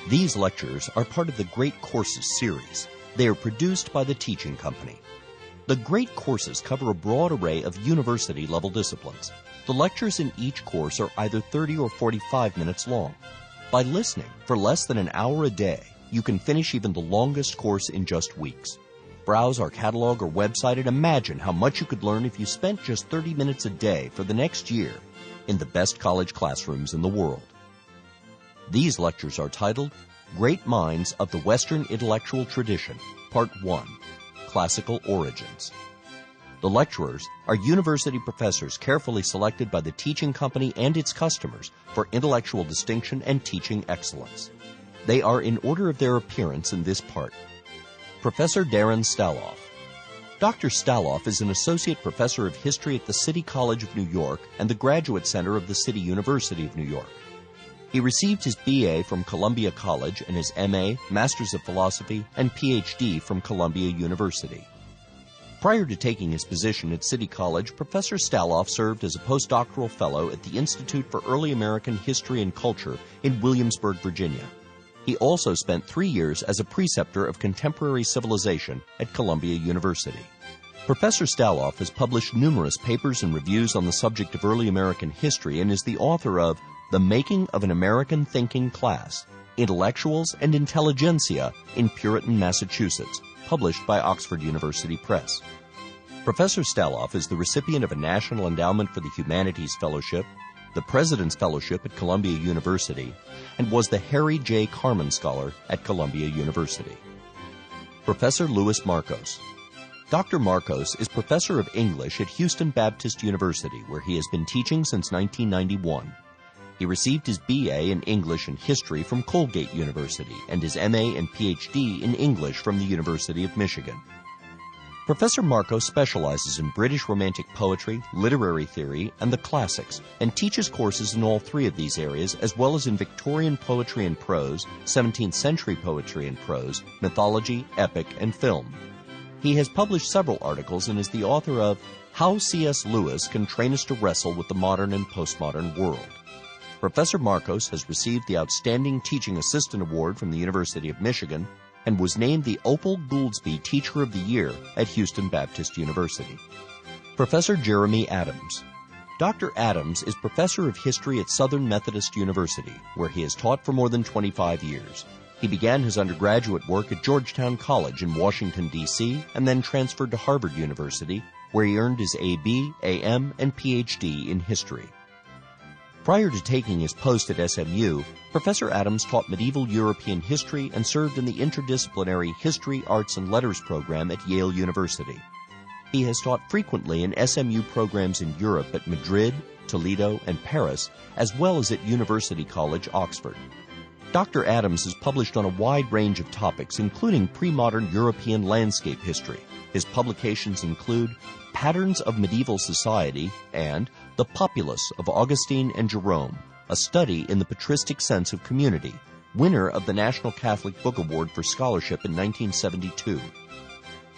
These lectures are part of the Great Courses series. They are produced by the Teaching Company. The Great Courses cover a broad array of university-level disciplines. The lectures in each course are either 30 or 45 minutes long. By listening for less than an hour a day, you can finish even the longest course in just weeks. Browse our catalog or website and imagine how much you could learn if you spent just 30 minutes a day for the next year in the best college classrooms in the world. These lectures are titled Great Minds of the Western Intellectual Tradition, Part 1, Classical Origins. The lecturers are university professors carefully selected by the Teaching Company and its customers for intellectual distinction and teaching excellence. They are in order of their appearance in this part. Professor Darren Staloff. Dr. Staloff is an associate professor of history at the City College of New York and the Graduate Center of the City University of New York. He received his B.A. from Columbia College and his M.A., Masters of Philosophy, and Ph.D. from Columbia University. Prior to taking his position at City College, Professor Staloff served as a postdoctoral fellow at the Institute for Early American History and Culture in Williamsburg, Virginia. He also spent 3 years as a preceptor of contemporary civilization at Columbia University. Professor Staloff has published numerous papers and reviews on the subject of early American history and is the author of The Making of an American Thinking Class, Intellectuals and Intelligentsia in Puritan, Massachusetts, published by Oxford University Press. Professor Staloff is the recipient of a National Endowment for the Humanities Fellowship, the President's Fellowship at Columbia University, and was the Harry J. Carman Scholar at Columbia University. Professor Louis Markos. Dr. Markos is professor of English at Houston Baptist University, where he has been teaching since 1991. He received his B.A. in English and History from Colgate University and his M.A. and Ph.D. in English from the University of Michigan. Professor Markos specializes in British Romantic poetry, literary theory, and the classics, and teaches courses in all three of these areas, as well as in Victorian poetry and prose, 17th century poetry and prose, mythology, epic, and film. He has published several articles and is the author of How C.S. Lewis Can Train Us to Wrestle with the Modern and Postmodern World. Professor Markos has received the Outstanding Teaching Assistant Award from the University of Michigan and was named the Opal Gouldsby Teacher of the Year at Houston Baptist University. Professor Jeremy Adams. Dr. Adams is professor of history at Southern Methodist University, where he has taught for more than 25 years. He began his undergraduate work at Georgetown College in Washington, D.C., and then transferred to Harvard University, where he earned his A.B., A.M., and Ph.D. in history. Prior to taking his post at SMU, Professor Adams taught medieval European history and served in the interdisciplinary History, Arts, and Letters program at Yale University. He has taught frequently in SMU programs in Europe at Madrid, Toledo, and Paris, as well as at University College, Oxford. Dr. Adams has published on a wide range of topics, including pre-modern European landscape history. His publications include Patterns of Medieval Society and The Populace of Augustine and Jerome, a study in the patristic sense of community, winner of the National Catholic Book Award for Scholarship in 1972.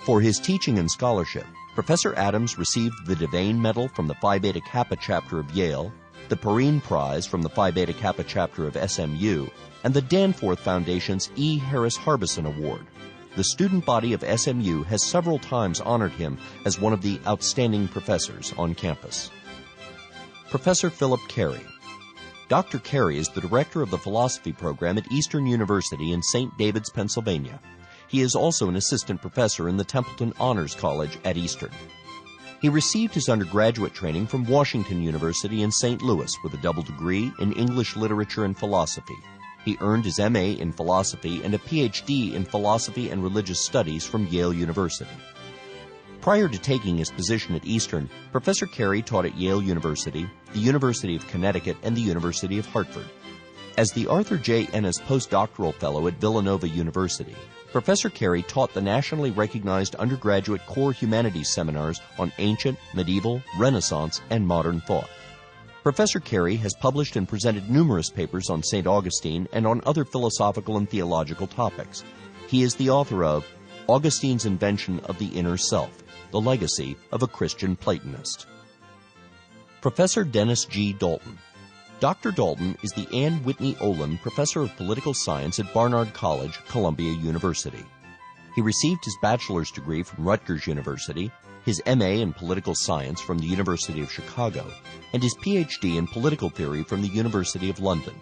For his teaching and scholarship, Professor Adams received the Devane Medal from the Phi Beta Kappa chapter of Yale, the Perrine Prize from the Phi Beta Kappa chapter of SMU, and the Danforth Foundation's E. Harris Harbison Award. The student body of SMU has several times honored him as one of the outstanding professors on campus. Professor Philip Carey. Dr. Carey is the director of the philosophy program at Eastern University in St. David's, Pennsylvania. He is also an assistant professor in the Templeton Honors College at Eastern. He received his undergraduate training from Washington University in St. Louis with a double degree in English literature and philosophy. He earned his M.A. in philosophy and a Ph.D. in philosophy and religious studies from Yale University. Prior to taking his position at Eastern, Professor Carey taught at Yale University, the University of Connecticut, and the University of Hartford. As the Arthur J. Ennis Postdoctoral Fellow at Villanova University, Professor Carey taught the nationally recognized undergraduate core humanities seminars on ancient, medieval, Renaissance, and modern thought. Professor Carey has published and presented numerous papers on St. Augustine and on other philosophical and theological topics. He is the author of Augustine's Invention of the Inner Self, the Legacy of a Christian Platonist. Professor Dennis G. Dalton. Dr. Dalton is the Anne Whitney Olin Professor of Political Science at Barnard College, Columbia University. He received his bachelor's degree from Rutgers University, his M.A. in Political Science from the University of Chicago, and his Ph.D. in Political Theory from the University of London.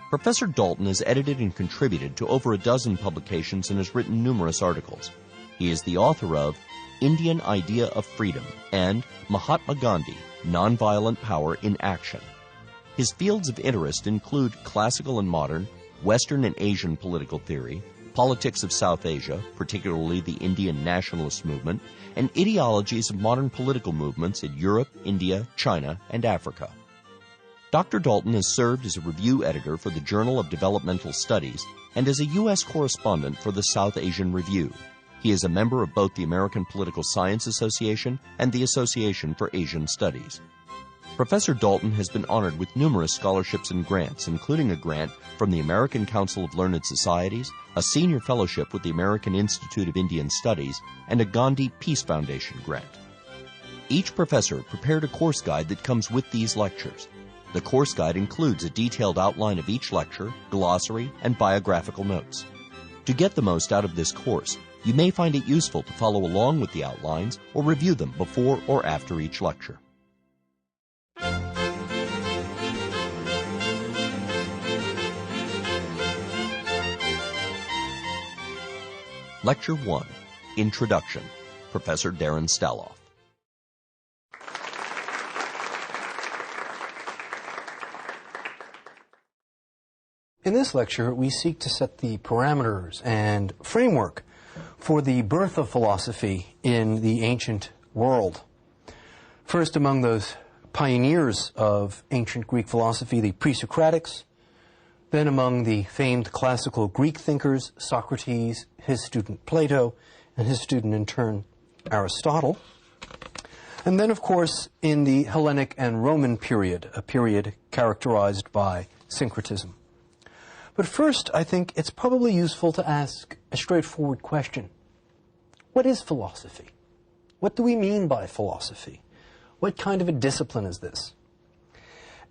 Professor Dalton has edited and contributed to over a dozen publications and has written numerous articles. He is the author of Indian Idea of Freedom and Mahatma Gandhi, Nonviolent Power in Action. His fields of interest include classical and modern, Western and Asian political theory, politics of South Asia, particularly the Indian nationalist movement, and ideologies of modern political movements in Europe, India, China, and Africa. Dr. Dalton has served as a review editor for the Journal of Developmental Studies and as a U.S. correspondent for the South Asian Review. He is a member of both the American Political Science Association and the Association for Asian Studies. Professor Dalton has been honored with numerous scholarships and grants, including a grant from the American Council of Learned Societies, a senior fellowship with the American Institute of Indian Studies, and a Gandhi Peace Foundation grant. Each professor prepared a course guide that comes with these lectures. The course guide includes a detailed outline of each lecture, glossary, and biographical notes. To get the most out of this course, you may find it useful to follow along with the outlines or review them before or after each lecture. Lecture 1, Introduction, Professor Darren Staloff. In this lecture, we seek to set the parameters and framework for the birth of philosophy in the ancient world. First, among those pioneers of ancient Greek philosophy, the pre-Socratics, then among the famed classical Greek thinkers, Socrates, his student Plato, and his student in turn, Aristotle. And then, of course, in the Hellenic and Roman period, a period characterized by syncretism. But first, I think it's probably useful to ask a straightforward question. What is philosophy? What do we mean by philosophy? What kind of a discipline is this?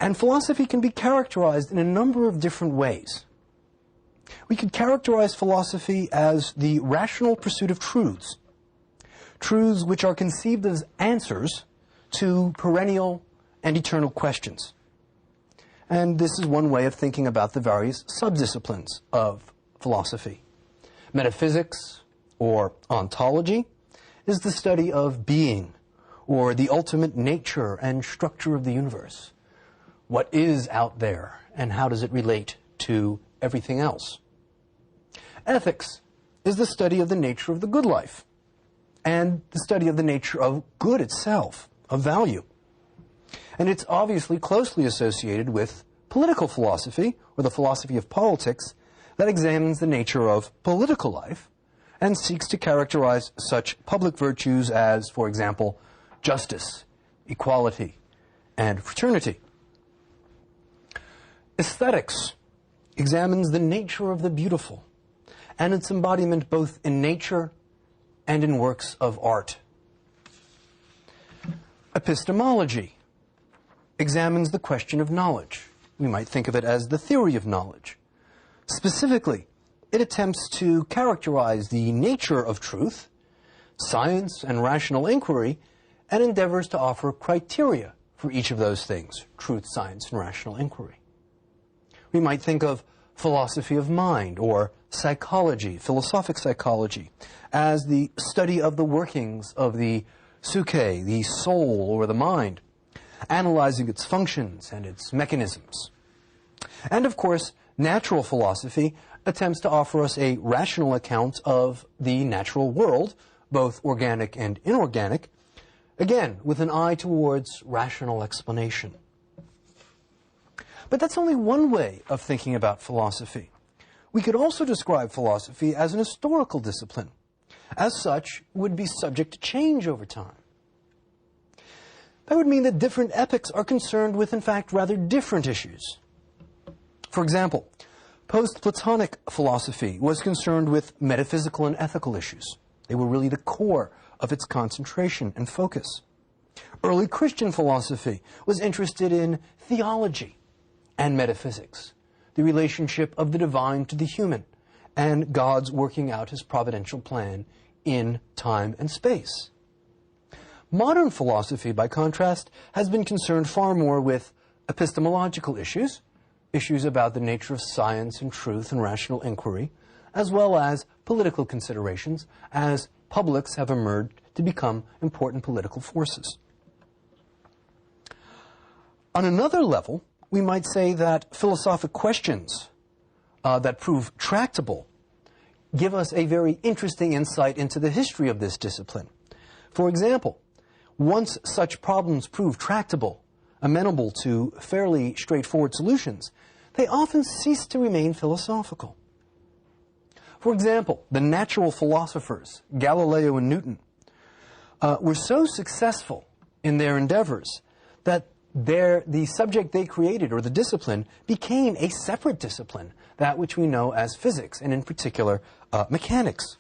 And philosophy can be characterized in a number of different ways. We could characterize philosophy as the rational pursuit of truths, truths which are conceived as answers to perennial and eternal questions. And this is one way of thinking about the various subdisciplines of philosophy. Metaphysics, or ontology, is the study of being, or the ultimate nature and structure of the universe. What is out there, and how does it relate to everything else? Ethics is the study of the nature of the good life, and the study of the nature of good itself, of value. And it's obviously closely associated with political philosophy, or the philosophy of politics, that examines the nature of political life and seeks to characterize such public virtues as, for example, justice, equality, and fraternity. Aesthetics examines the nature of the beautiful and its embodiment both in nature and in works of art. Epistemology examines the question of knowledge. We might think of it as the theory of knowledge. Specifically, it attempts to characterize the nature of truth, science and rational inquiry, and endeavors to offer criteria for each of those things, truth, science, and rational inquiry. We might think of philosophy of mind, or psychology, philosophic psychology, as the study of the workings of the psyche, the soul, or the mind, analyzing its functions and its mechanisms. And of course, natural philosophy attempts to offer us a rational account of the natural world, both organic and inorganic, again, with an eye towards rational explanation. But that's only one way of thinking about philosophy. We could also describe philosophy as an historical discipline. As such, would be subject to change over time. That would mean that different epochs are concerned with, in fact, rather different issues. For example, post-Platonic philosophy was concerned with metaphysical and ethical issues. They were really the core of its concentration and focus. Early Christian philosophy was interested in theology, and metaphysics, the relationship of the divine to the human, and God's working out his providential plan in time and space. Modern philosophy, by contrast, has been concerned far more with epistemological issues, issues about the nature of science and truth and rational inquiry, as well as political considerations, as publics have emerged to become important political forces. On another level, we might say that philosophic questions that prove tractable give us a very interesting insight into the history of this discipline. For example, once such problems prove tractable, amenable to fairly straightforward solutions, they often cease to remain philosophical. For example, the natural philosophers, Galileo and Newton, were so successful in their endeavors that the subject they created, or the discipline, became a separate discipline, that which we know as physics, and in particular, mechanics.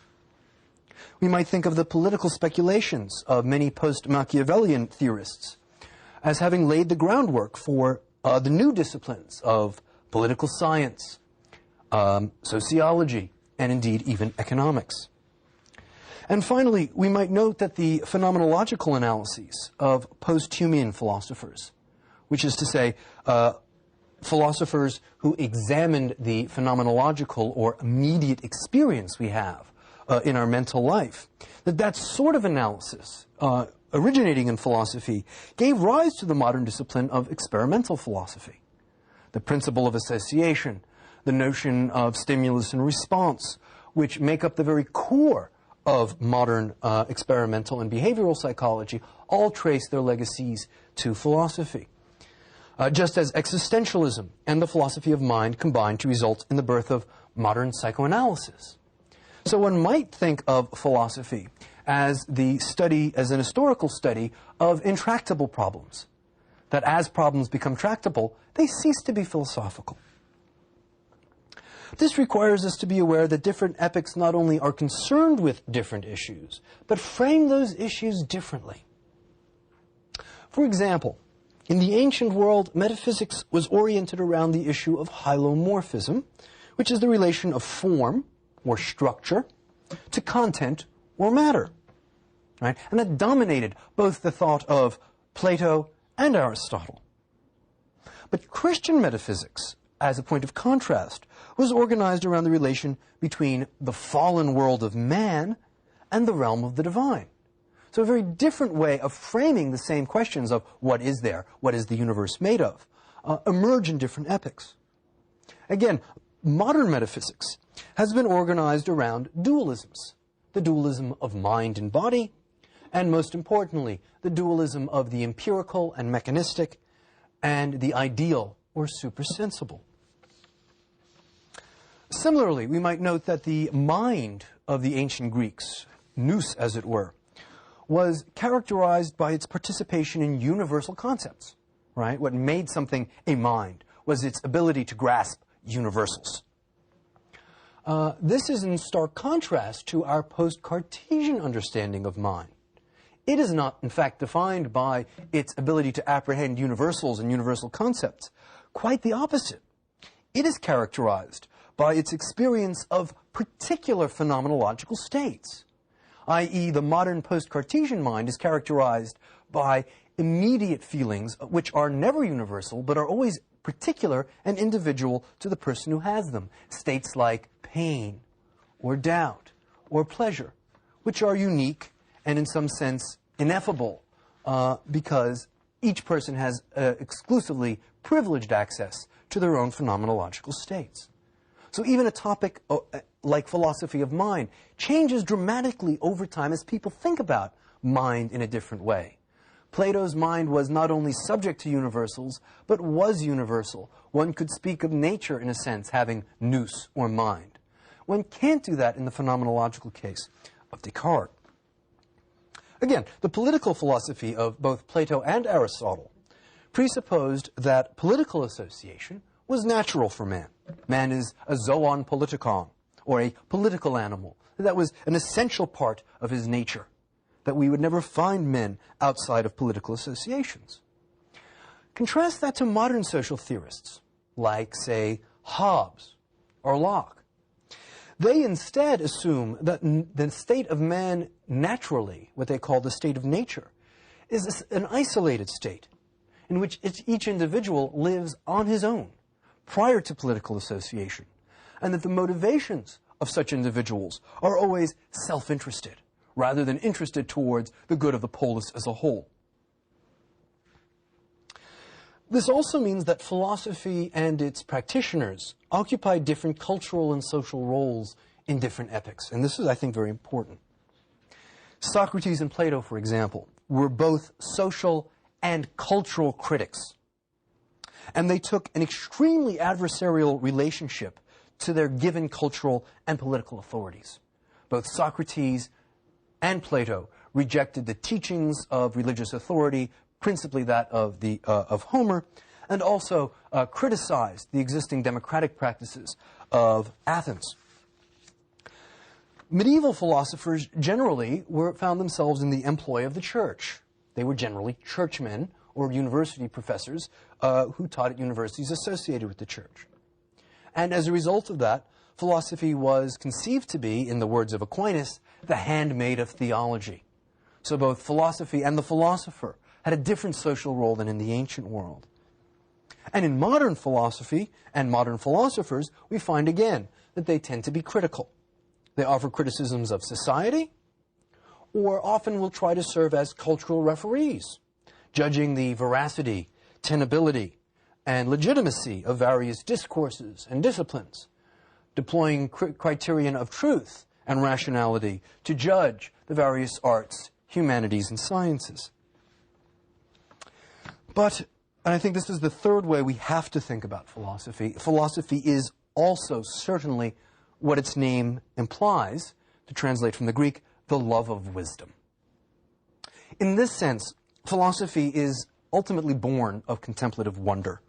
We might think of the political speculations of many post-Machiavellian theorists as having laid the groundwork for the new disciplines of political science, sociology, and indeed even economics. And finally, we might note that the phenomenological analyses of post-Humean philosophers, which is to say, philosophers who examined the phenomenological or immediate experience we have in our mental life, that sort of analysis, originating in philosophy, gave rise to the modern discipline of experimental philosophy. The principle of association, the notion of stimulus and response, which make up the very core of modern experimental and behavioral psychology, all trace their legacies to philosophy. Just as existentialism and the philosophy of mind combine to result in the birth of modern psychoanalysis. So one might think of philosophy as an historical study of intractable problems, that as problems become tractable, they cease to be philosophical. This requires us to be aware that different epochs not only are concerned with different issues, but frame those issues differently. For example, in the ancient world, metaphysics was oriented around the issue of hylomorphism, which is the relation of form, or structure, to content, or matter. Right? And that dominated both the thought of Plato and Aristotle. But Christian metaphysics, as a point of contrast, was organized around the relation between the fallen world of man and the realm of the divine. So a very different way of framing the same questions of what is there, what is the universe made of, emerge in different epochs. Again, modern metaphysics has been organized around dualisms, the dualism of mind and body, and most importantly, the dualism of the empirical and mechanistic, and the ideal or supersensible. Similarly, we might note that the mind of the ancient Greeks, nous as it were, was characterized by its participation in universal concepts, right? What made something a mind was its ability to grasp universals. This is in stark contrast to our post-Cartesian understanding of mind. It is not, in fact, defined by its ability to apprehend universals and universal concepts. Quite the opposite. It is characterized by its experience of particular phenomenological states, i.e., the modern post-Cartesian mind is characterized by immediate feelings which are never universal but are always particular and individual to the person who has them. States like pain or doubt or pleasure, which are unique and in some sense ineffable because each person has exclusively privileged access to their own phenomenological states. So even a topic like philosophy of mind changes dramatically over time as people think about mind in a different way. Plato's mind was not only subject to universals, but was universal. One could speak of nature, in a sense, having nous, or mind. One can't do that in the phenomenological case of Descartes. Again, the political philosophy of both Plato and Aristotle presupposed that political association was natural for man. Man is a zoon politikon, or a political animal. That was an essential part of his nature, that we would never find men outside of political associations. Contrast that to modern social theorists, like, say, Hobbes or Locke. They instead assume that the state of man naturally, what they call the state of nature, is an isolated state in which each individual lives on his own prior to political association, and that the motivations of such individuals are always self-interested rather than interested towards the good of the polis as a whole. This also means that philosophy and its practitioners occupy different cultural and social roles in different epochs, and this is, I think, very important. Socrates and Plato, for example, were both social and cultural critics, and they took an extremely adversarial relationship to their given cultural and political authorities. Both Socrates and Plato rejected the teachings of religious authority, principally that of Homer, and also criticized the existing democratic practices of Athens. Medieval philosophers generally found themselves in the employ of the church. They were generally churchmen or university professors who taught at universities associated with the church. And as a result of that, philosophy was conceived to be, in the words of Aquinas, the handmaid of theology. So both philosophy and the philosopher had a different social role than in the ancient world. And in modern philosophy and modern philosophers, we find again that they tend to be critical. They offer criticisms of society, or often will try to serve as cultural referees, judging the veracity, tenability, and legitimacy of various discourses and disciplines, deploying criterion of truth and rationality to judge the various arts, humanities, and sciences. But, and I think this is the third way we have to think about philosophy, philosophy is also certainly what its name implies, to translate from the Greek, the love of wisdom. In this sense, philosophy is ultimately born of contemplative wonder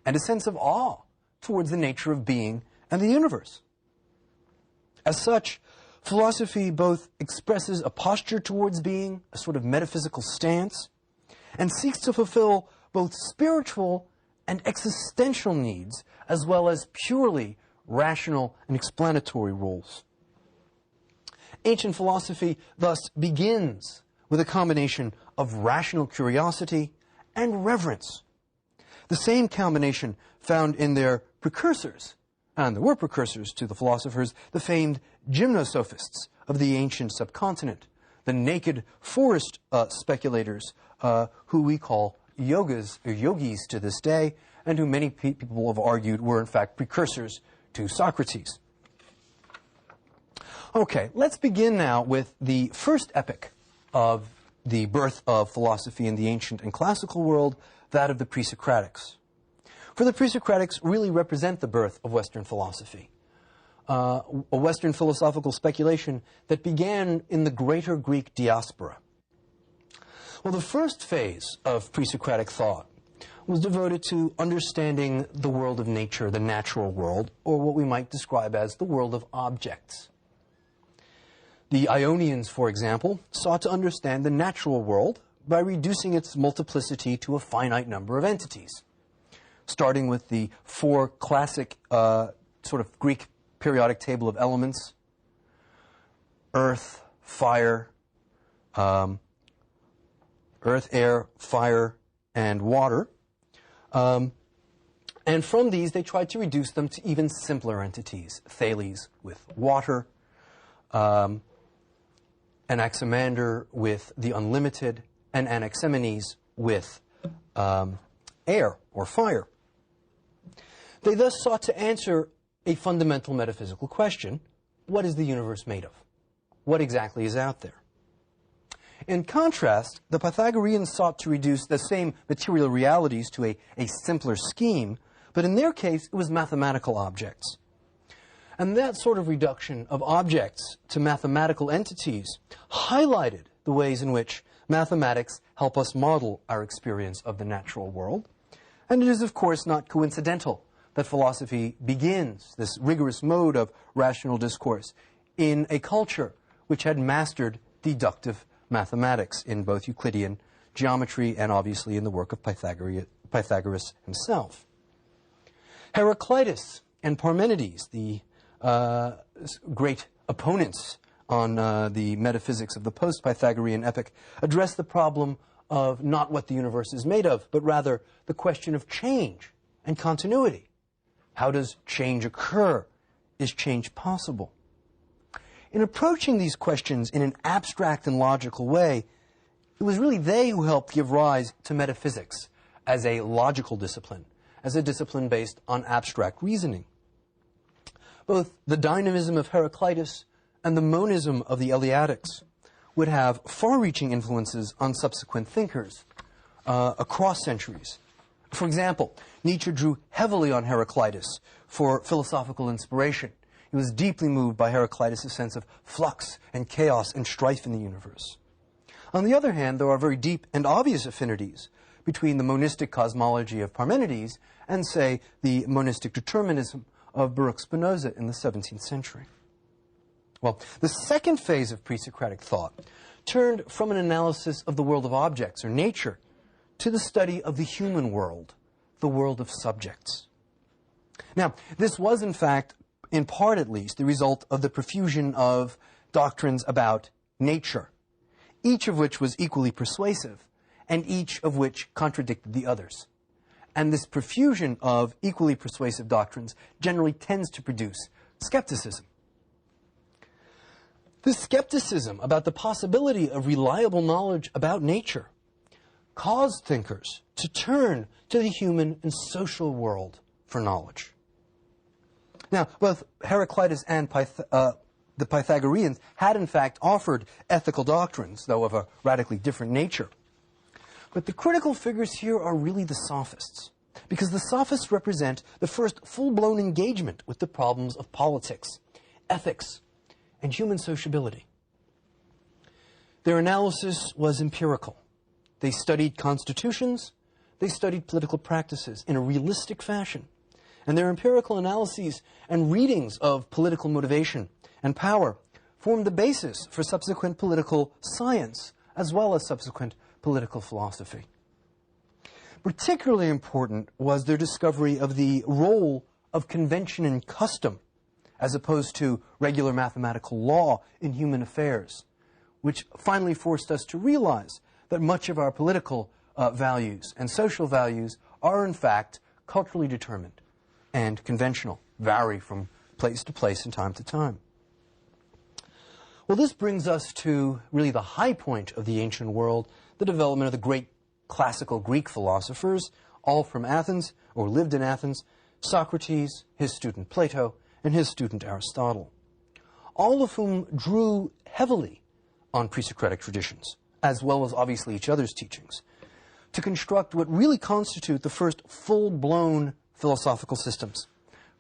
and a sense of awe towards the nature of being and the universe. As such, philosophy both expresses a posture towards being, a sort of metaphysical stance, and seeks to fulfill both spiritual and existential needs, as well as purely rational and explanatory roles. Ancient philosophy thus begins with a combination of rational curiosity and reverence. The same combination found in their precursors, and there were precursors to the philosophers, the famed gymnosophists of the ancient subcontinent, the naked forest speculators who we call yogas or yogis to this day, and who many people have argued were in fact precursors to Socrates. Okay, let's begin now with the first epoch of the birth of philosophy in the ancient and classical world, that of the pre-Socratics. For the pre-Socratics really represent the birth of Western philosophy, a Western philosophical speculation that began in the greater Greek diaspora. Well, the first phase of pre-Socratic thought was devoted to understanding the world of nature, the natural world, or what we might describe as the world of objects. The Ionians, for example, sought to understand the natural world by reducing its multiplicity to a finite number of entities, starting with the four classic sort of Greek periodic table of elements: earth, fire, earth, air, fire, and water. And from these, they tried to reduce them to even simpler entities: Thales with water, Anaximander with the unlimited, and Anaximenes with air or fire. They thus sought to answer a fundamental metaphysical question: what is the universe made of? What exactly is out there? In contrast, the Pythagoreans sought to reduce the same material realities to a simpler scheme, but in their case, it was mathematical objects. And that sort of reduction of objects to mathematical entities highlighted the ways in which mathematics help us model our experience of the natural world. And it is, of course, not coincidental that philosophy begins this rigorous mode of rational discourse in a culture which had mastered deductive mathematics in both Euclidean geometry and obviously in the work of Pythagoras himself. Heraclitus and Parmenides, the great opponents on the metaphysics of the post-Pythagorean epoch, address the problem of not what the universe is made of, but rather the question of change and continuity. How does change occur? Is change possible? In approaching these questions in an abstract and logical way, it was really they who helped give rise to metaphysics as a logical discipline, as a discipline based on abstract reasoning. Both the dynamism of Heraclitus and the monism of the Eleatics would have far-reaching influences on subsequent thinkers across centuries. For example, Nietzsche drew heavily on Heraclitus for philosophical inspiration. He was deeply moved by Heraclitus' sense of flux and chaos and strife in the universe. On the other hand, there are very deep and obvious affinities between the monistic cosmology of Parmenides and, say, the monistic determinism of Baruch Spinoza in the 17th century. Well, the second phase of pre-Socratic thought turned from an analysis of the world of objects, or nature, to the study of the human world, the world of subjects. Now, this was, in fact, in part at least, the result of the profusion of doctrines about nature, each of which was equally persuasive, and each of which contradicted the others. And this profusion of equally persuasive doctrines generally tends to produce skepticism. This skepticism about the possibility of reliable knowledge about nature caused thinkers to turn to the human and social world for knowledge. Now, both Heraclitus and the Pythagoreans had in fact offered ethical doctrines, though of a radically different nature. But the critical figures here are really the sophists, because the sophists represent the first full-blown engagement with the problems of politics, ethics, and human sociability. Their analysis was empirical. They studied constitutions, they studied political practices in a realistic fashion, and their empirical analyses and readings of political motivation and power formed the basis for subsequent political science as well as subsequent political philosophy. Particularly important was their discovery of the role of convention and custom as opposed to regular mathematical law in human affairs, which finally forced us to realize that much of our political values and social values are in fact culturally determined and conventional, vary from place to place and time to time. Well, this brings us to really the high point of the ancient world, the development of the great classical Greek philosophers, all from Athens, or lived in Athens, Socrates, his student Plato, and his student Aristotle, all of whom drew heavily on pre-Socratic traditions, as well as obviously each other's teachings, to construct what really constitute the first full-blown philosophical systems,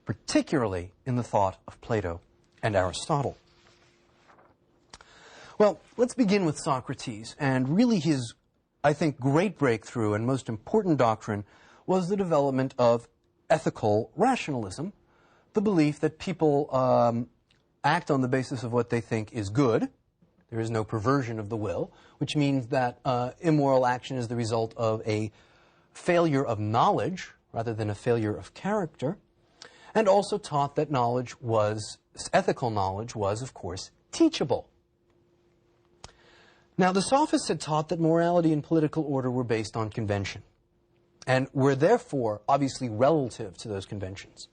particularly in the thought of Plato and Aristotle. Well, let's begin with Socrates, and really his, I think, great breakthrough and most important doctrine was the development of ethical rationalism, the belief that people act on the basis of what they think is good. There is no perversion of the will, which means that immoral action is the result of a failure of knowledge rather than a failure of character, and also taught that ethical knowledge was, of course, teachable. Now, the sophists had taught that morality and political order were based on convention, and were therefore obviously relative to those conventions.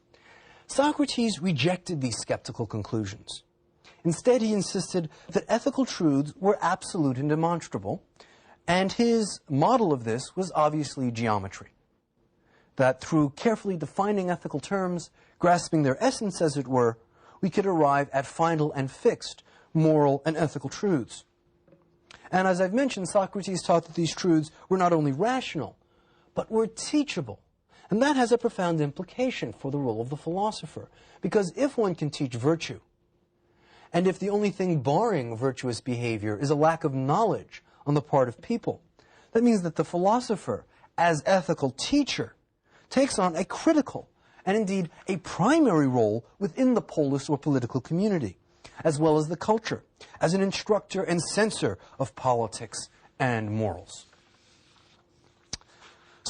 Socrates rejected these skeptical conclusions. Instead, he insisted that ethical truths were absolute and demonstrable, and his model of this was obviously geometry. That through carefully defining ethical terms, grasping their essence as it were, we could arrive at final and fixed moral and ethical truths. And as I've mentioned, Socrates taught that these truths were not only rational, but were teachable. And that has a profound implication for the role of the philosopher. Because if one can teach virtue, and if the only thing barring virtuous behavior is a lack of knowledge on the part of people, that means that the philosopher, as ethical teacher, takes on a critical and indeed a primary role within the polis or political community, as well as the culture, as an instructor and censor of politics and morals.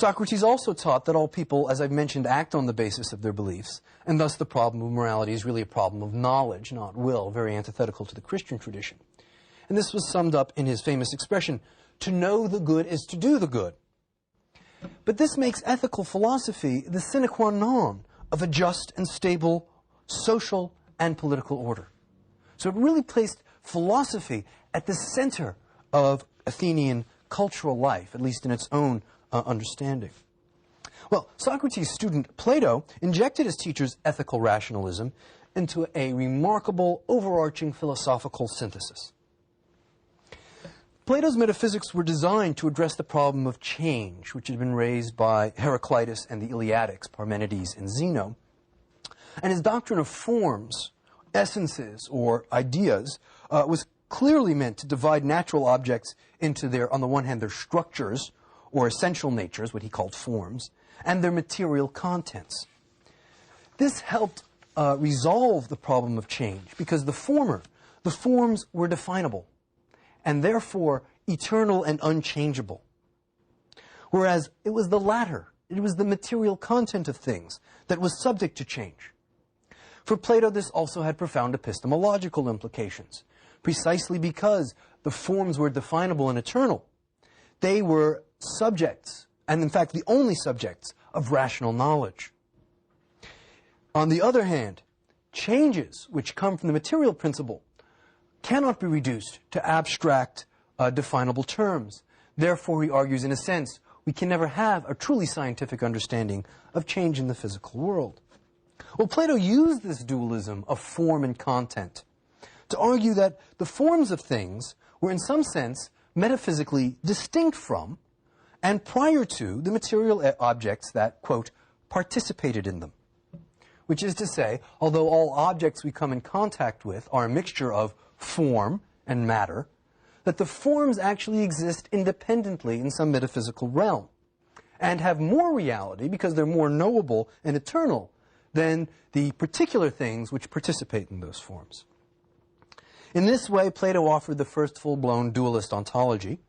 Socrates also taught that all people, as I've mentioned, act on the basis of their beliefs, and thus the problem of morality is really a problem of knowledge, not will, very antithetical to the Christian tradition. And this was summed up in his famous expression, "To know the good is to do the good." But this makes ethical philosophy the sine qua non of a just and stable social and political order. So it really placed philosophy at the center of Athenian cultural life, at least in its own understanding. Well, Socrates' student Plato injected his teacher's ethical rationalism into a remarkable overarching philosophical synthesis. Plato's metaphysics were designed to address the problem of change, which had been raised by Heraclitus and the Eleatics, Parmenides and Zeno. And his doctrine of forms, essences, or ideas was clearly meant to divide natural objects into their, on the one hand, their structures, or essential natures, what he called forms, and their material contents. This helped resolve the problem of change, because the forms were definable, and therefore eternal and unchangeable. Whereas it was the latter, it was the material content of things that was subject to change. For Plato, this also had profound epistemological implications, precisely because the forms were definable and eternal. They were subjects, and in fact the only subjects, of rational knowledge. On the other hand, changes which come from the material principle cannot be reduced to abstract, definable terms. Therefore, he argues, in a sense, we can never have a truly scientific understanding of change in the physical world. Well, Plato used this dualism of form and content to argue that the forms of things were in some sense metaphysically distinct from and prior to the material objects that, quote, participated in them. Which is to say, although all objects we come in contact with are a mixture of form and matter, that the forms actually exist independently in some metaphysical realm and have more reality because they're more knowable and eternal than the particular things which participate in those forms. In this way, Plato offered the first full-blown dualist ontology,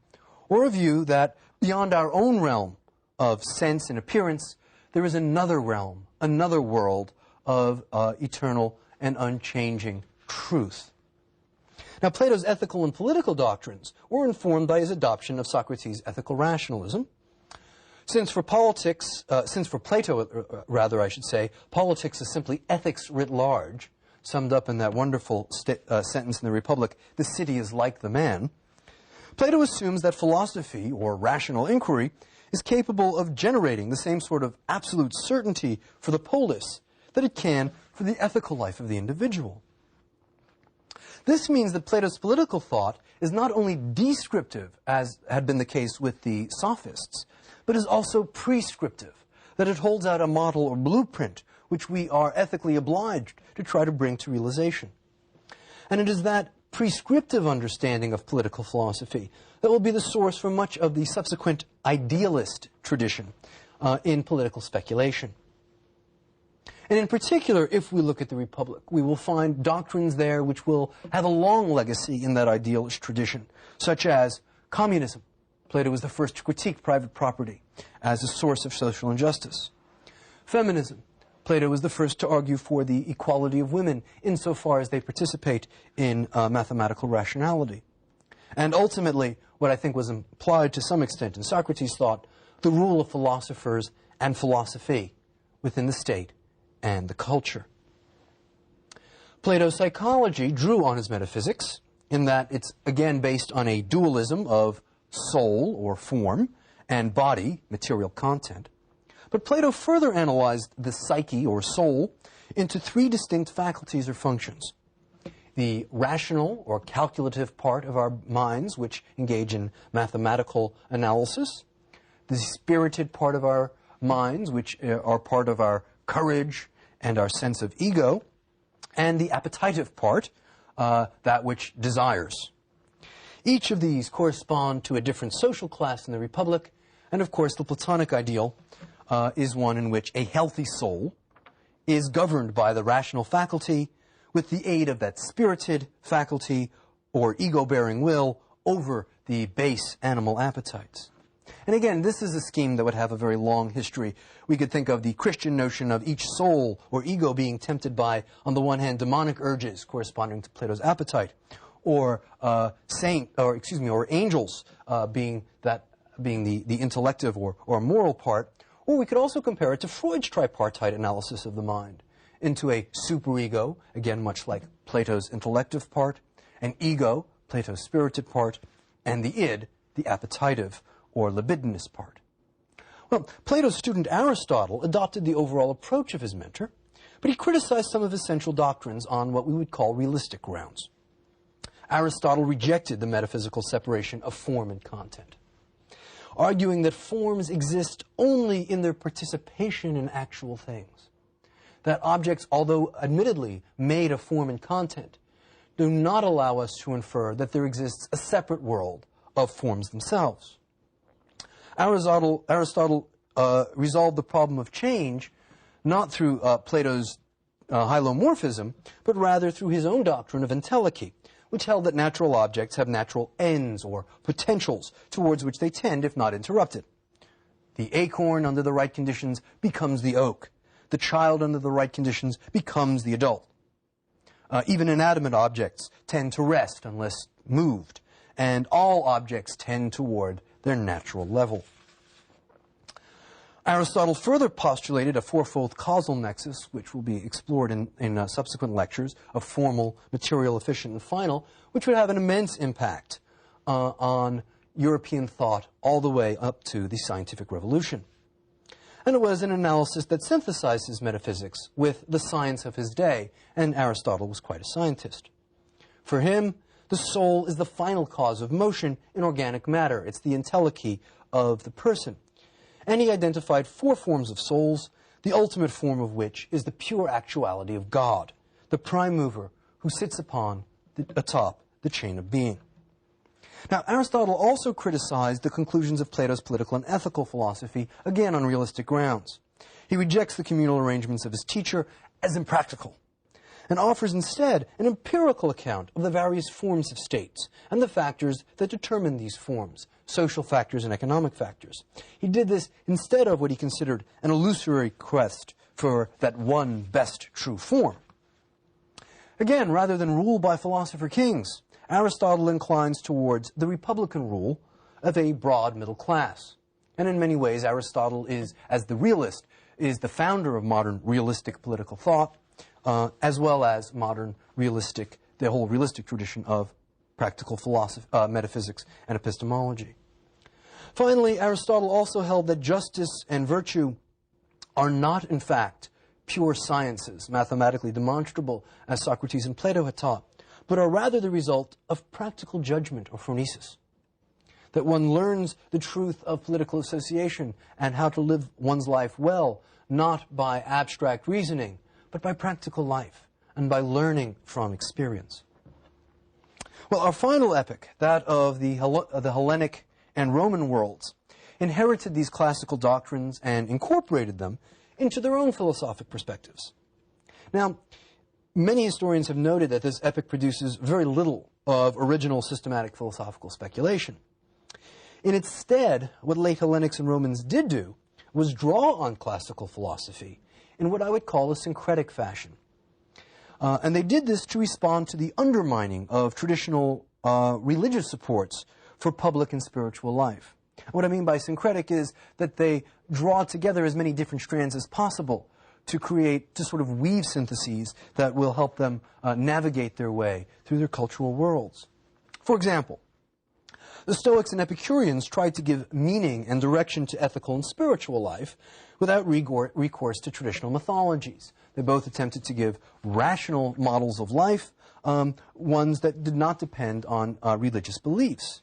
or a view that beyond our own realm of sense and appearance, there is another realm, another world of eternal and unchanging truth. Now, Plato's ethical and political doctrines were informed by his adoption of Socrates' ethical rationalism. Since for Plato, rather, I should say, politics is simply ethics writ large, summed up in that wonderful sentence in the Republic, "The city is like the man," Plato assumes that philosophy, or rational inquiry, is capable of generating the same sort of absolute certainty for the polis that it can for the ethical life of the individual. This means that Plato's political thought is not only descriptive, as had been the case with the Sophists, but is also prescriptive, that it holds out a model or blueprint which we are ethically obliged to try to bring to realization. And it is that prescriptive understanding of political philosophy that will be the source for much of the subsequent idealist tradition in political speculation. And in particular, if we look at the Republic, we will find doctrines there which will have a long legacy in that idealist tradition, such as communism. Plato was the first to critique private property as a source of social injustice. Feminism. Plato was the first to argue for the equality of women insofar as they participate in mathematical rationality. And ultimately, what I think was implied to some extent in Socrates' thought, the rule of philosophers and philosophy within the state and the culture. Plato's psychology drew on his metaphysics in that it's again based on a dualism of soul or form and body, material content. But Plato further analyzed the psyche or soul into three distinct faculties or functions. The rational or calculative part of our minds, which engage in mathematical analysis. The spirited part of our minds, which are part of our courage and our sense of ego, and the appetitive part, that which desires. Each of these correspond to a different social class in the Republic, and of course the Platonic ideal is one in which a healthy soul is governed by the rational faculty with the aid of that spirited faculty or ego-bearing will over the base animal appetites. And again, this is a scheme that would have a very long history. We could think of the Christian notion of each soul or ego being tempted by, on the one hand, demonic urges corresponding to Plato's appetite, or angels being the intellective or moral part. Or we could also compare it to Freud's tripartite analysis of the mind into a superego, again much like Plato's intellective part, an ego, Plato's spirited part, and the id, the appetitive or libidinous part. Well, Plato's student Aristotle adopted the overall approach of his mentor, but he criticized some of his central doctrines on what we would call realistic grounds. Aristotle rejected the metaphysical separation of form and content, arguing that forms exist only in their participation in actual things, that objects, although admittedly made of form and content, do not allow us to infer that there exists a separate world of forms themselves. Aristotle resolved the problem of change not through Plato's hylomorphism, but rather through his own doctrine of entelechy, which held that natural objects have natural ends or potentials towards which they tend if not interrupted. The acorn under the right conditions becomes the oak. The child under the right conditions becomes the adult. Even inanimate objects tend to rest unless moved, and all objects tend toward their natural level. Aristotle further postulated a fourfold causal nexus, which will be explored in subsequent lectures, of formal, material, efficient, and final, which would have an immense impact on European thought all the way up to the scientific revolution. And it was an analysis that synthesized his metaphysics with the science of his day, and Aristotle was quite a scientist. For him, the soul is the final cause of motion in organic matter. It's the entelechy of the person. And he identified four forms of souls, the ultimate form of which is the pure actuality of God, the prime mover who sits atop the chain of being. Now, Aristotle also criticized the conclusions of Plato's political and ethical philosophy, again on realistic grounds. He rejects the communal arrangements of his teacher as impractical, and offers instead an empirical account of the various forms of states and the factors that determine these forms, social factors and economic factors. He did this instead of what he considered an illusory quest for that one best true form. Again, rather than rule by philosopher kings, Aristotle inclines towards the republican rule of a broad middle class. And in many ways, Aristotle is, as the realist, is the founder of modern realistic political thought, as well as modern realistic, the whole realistic tradition of practical philosophy, metaphysics, and epistemology. Finally, Aristotle also held that justice and virtue are not, in fact, pure sciences, mathematically demonstrable, as Socrates and Plato had taught, but are rather the result of practical judgment or phronesis. That one learns the truth of political association and how to live one's life well, not by abstract reasoning, but by practical life and by learning from experience. Well, our final epoch, that of the Hellenic and Roman worlds, inherited these classical doctrines and incorporated them into their own philosophic perspectives. Now, many historians have noted that this epoch produces very little of original systematic philosophical speculation. In its stead, what late Hellenics and Romans did do was draw on classical philosophy in what I would call a syncretic fashion. And they did this to respond to the undermining of traditional religious supports for public and spiritual life. What I mean by syncretic is that they draw together as many different strands as possible to sort of weave syntheses that will help them navigate their way through their cultural worlds. For example, the Stoics and Epicureans tried to give meaning and direction to ethical and spiritual life without recourse to traditional mythologies. They both attempted to give rational models of life, ones that did not depend on religious beliefs.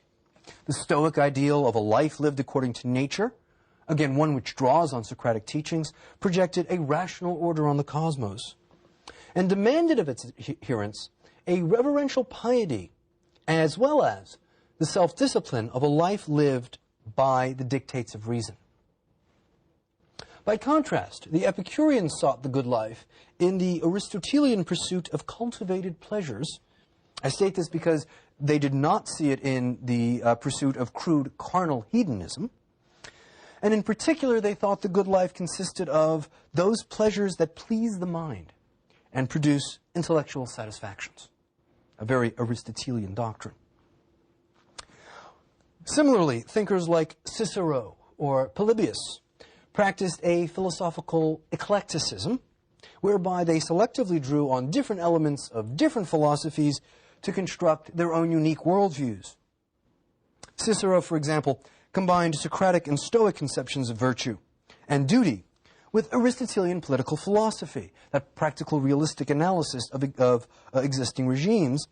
The Stoic ideal of a life lived according to nature, again, one which draws on Socratic teachings, projected a rational order on the cosmos, and demanded of its adherents a reverential piety, as well as the self-discipline of a life lived by the dictates of reason. By contrast, the Epicureans sought the good life in the Aristotelian pursuit of cultivated pleasures. I state this because they did not see it in the pursuit of crude carnal hedonism, And in particular, they thought the good life consisted of those pleasures that please the mind and produce intellectual satisfactions. A very Aristotelian doctrine. Similarly, thinkers like Cicero or Polybius practiced a philosophical eclecticism, whereby they selectively drew on different elements of different philosophies to construct their own unique worldviews. Cicero, for example, combined Socratic and Stoic conceptions of virtue and duty with Aristotelian political philosophy, that practical realistic analysis of existing regimes,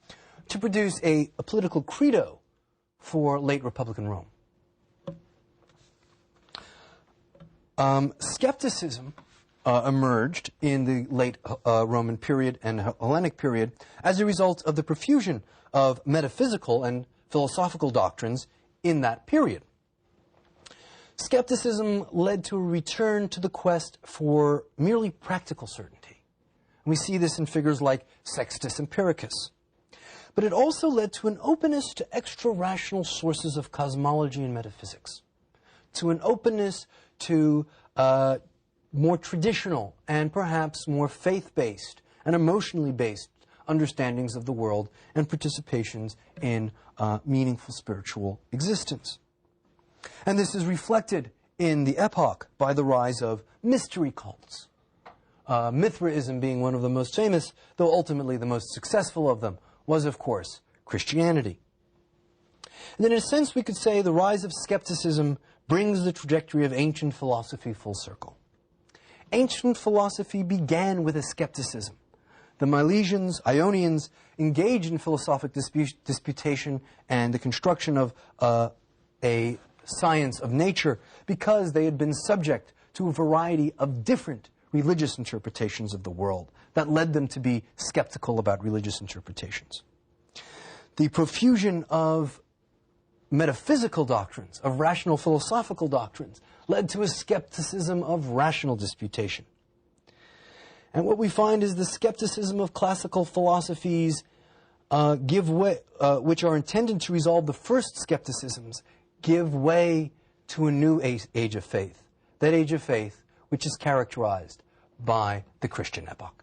to produce a political credo for late Republican Rome. Skepticism emerged in the late Roman period and Hellenic period as a result of the profusion of metaphysical and philosophical doctrines in that period. Skepticism led to a return to the quest for merely practical certainty. We see this in figures like Sextus Empiricus. But it also led to an openness to extra-rational sources of cosmology and metaphysics, to an openness to more traditional and perhaps more faith-based and emotionally based understandings of the world and participations in meaningful spiritual existence. And this is reflected in the epoch by the rise of mystery cults. Mithraism being one of the most famous, though ultimately the most successful of them, was, of course, Christianity. And then in a sense, we could say the rise of skepticism brings the trajectory of ancient philosophy full circle. Ancient philosophy began with a skepticism. The Milesians, Ionians, engaged in philosophic disputation and the construction of a science of nature because they had been subject to a variety of different religious interpretations of the world that led them to be skeptical about religious interpretations. The profusion of metaphysical doctrines, of rational philosophical doctrines, led to a skepticism of rational disputation. And what we find is the skepticism of classical philosophies give way, which are intended to resolve the first skepticisms, give way to a new age of faith. That age of faith which is characterized by the Christian epoch.